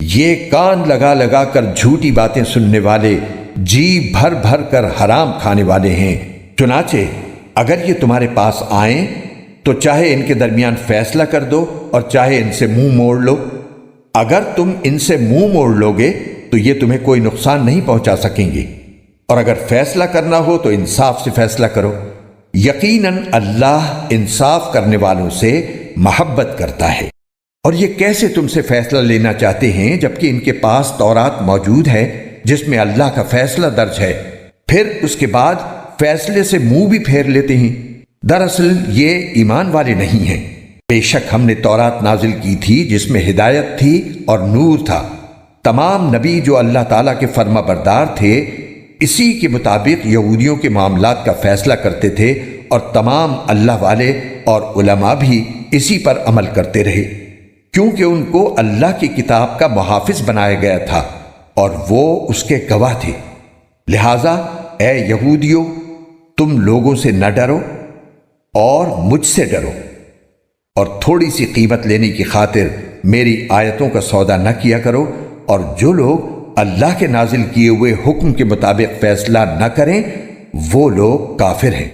یہ کان لگا لگا کر جھوٹی باتیں سننے والے جی بھر بھر کر حرام کھانے والے ہیں۔ چنانچہ اگر یہ تمہارے پاس آئیں تو چاہے ان کے درمیان فیصلہ کر دو اور چاہے ان سے منہ موڑ لو۔ اگر تم ان سے منہ موڑ لوگے تو یہ تمہیں کوئی نقصان نہیں پہنچا سکیں گے، اور اگر فیصلہ کرنا ہو تو انصاف سے فیصلہ کرو۔ یقیناً اللہ انصاف کرنے والوں سے محبت کرتا ہے۔ اور یہ کیسے تم سے فیصلہ لینا چاہتے ہیں جبکہ ان کے پاس تورات موجود ہے جس میں اللہ کا فیصلہ درج ہے، پھر اس کے بعد فیصلے سے منہ بھی پھیر لیتے ہیں؟ دراصل یہ ایمان والے نہیں ہیں۔ بے شک ہم نے تورات نازل کی تھی جس میں ہدایت تھی اور نور تھا۔ تمام نبی جو اللہ تعالیٰ کے فرما بردار تھے اسی کے مطابق یہودیوں کے معاملات کا فیصلہ کرتے تھے، اور تمام اللہ والے اور علماء بھی اسی پر عمل کرتے رہے، کیونکہ ان کو اللہ کی کتاب کا محافظ بنایا گیا تھا اور وہ اس کے گواہ تھے۔ لہٰذا اے یہودیو، تم لوگوں سے نہ ڈرو اور مجھ سے ڈرو، اور تھوڑی سی قیمت لینے کی خاطر میری آیتوں کا سودا نہ کیا کرو، اور جو لوگ اللہ کے نازل کیے ہوئے حکم کے مطابق فیصلہ نہ کریں وہ لوگ کافر ہیں۔